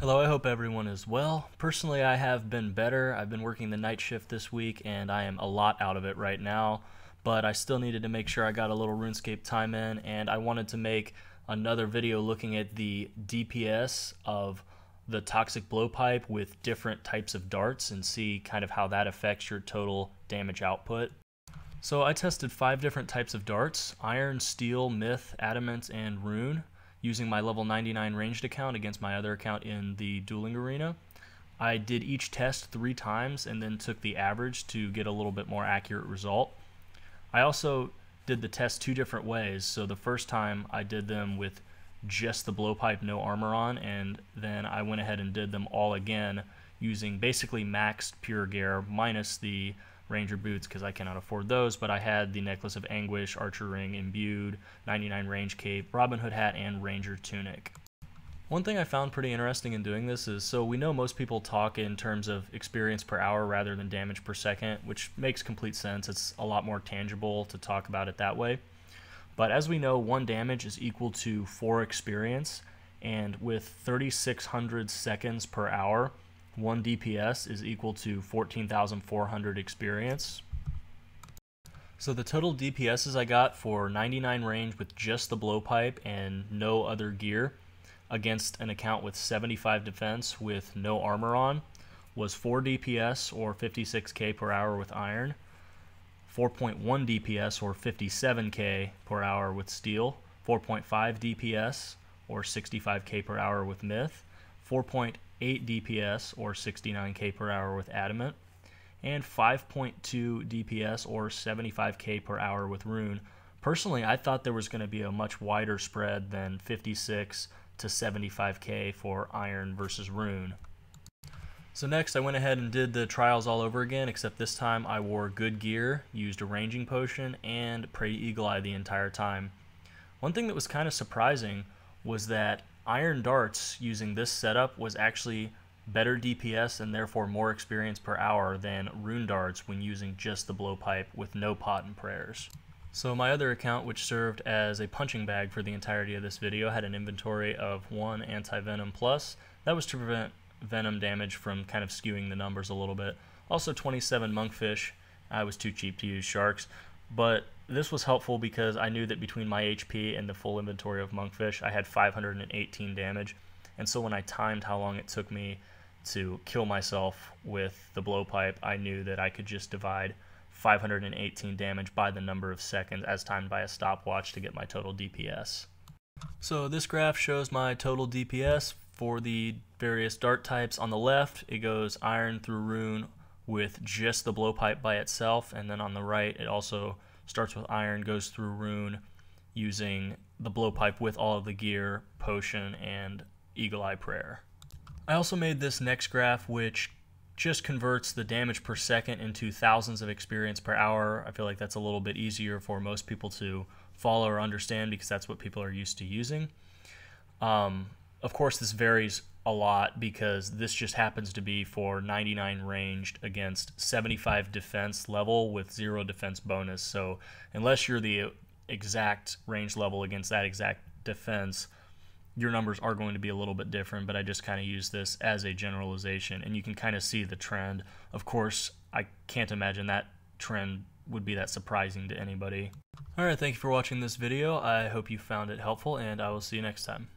Hello, I hope everyone is well. Personally, I have been better. I've been working the night shift this week and I am a lot out of it right now, but I still needed to make sure I got a little RuneScape time in, and I wanted to make another video looking at the DPS of the toxic blowpipe with different types of darts and see kind of how that affects your total damage output. So I tested 5 different types of darts: iron, steel, myth, adamant, and rune, using my level 99 ranged account against my other account in the dueling arena. I did each test 3 times and then took the average to get a little bit more accurate result. I also did the test 2 different ways. So the first time I did them with just the blowpipe, no armor on, and then I went ahead and did them all again using basically maxed pure gear minus the ranger boots because I cannot afford those, but I had the necklace of anguish, archer ring, imbued, 99 range cape, Robin Hood hat, and ranger tunic. One thing I found pretty interesting in doing this is, so we know most people talk in terms of experience per hour rather than damage per second, which makes complete sense. It's a lot more tangible to talk about it that way. But as we know, 1 damage is equal to 4 experience, and with 3,600 seconds per hour, 1 DPS is equal to 14,400 experience. So the total DPSs I got for 99 range with just the blowpipe and no other gear against an account with 75 defense with no armor on was 4 DPS or 56k per hour with iron, 4.1 DPS or 57k per hour with steel, 4.5 DPS or 65k per hour with myth, 4.8 DPS or 69k per hour with adamant, and 5.2 DPS or 75k per hour with rune. Personally, I thought there was going to be a much wider spread than 56 to 75k for iron versus rune. So next I went ahead and did the trials all over again, except this time I wore good gear, used a ranging potion, and prayed eagle eye the entire time. One thing that was kind of surprising was that iron darts using this setup was actually better DPS and therefore more experience per hour than rune darts when using just the blowpipe with no pot and prayers. So my other account, which served as a punching bag for the entirety of this video, had an inventory of 1 anti-venom plus. That was to prevent venom damage from kind of skewing the numbers a little bit. Also 27 monkfish. I was too cheap to use sharks, but this was helpful because I knew that between my HP and the full inventory of monkfish, I had 518 damage, and so when I timed how long it took me to kill myself with the blowpipe, I knew that I could just divide 518 damage by the number of seconds as timed by a stopwatch to get my total DPS. So this graph shows my total DPS for the various dart types. On the left, it goes iron through rune with just the blowpipe by itself, and then on the right, it also starts with iron, goes through rune using the blowpipe with all of the gear, potion, and eagle eye prayer. I also made this next graph, which just converts the damage per second into thousands of experience per hour. I feel like that's a little bit easier for most people to follow or understand because that's what people are used to using. Of course, this varies a lot because this just happens to be for 99 ranged against 75 defense level with 0 defense bonus. So unless you're the exact range level against that exact defense, your numbers are going to be a little bit different, but I just kind of use this as a generalization, and you can kind of see the trend. Of course, I can't imagine that trend would be that surprising to anybody. Alright, thank you for watching this video. I hope you found it helpful, and I will see you next time.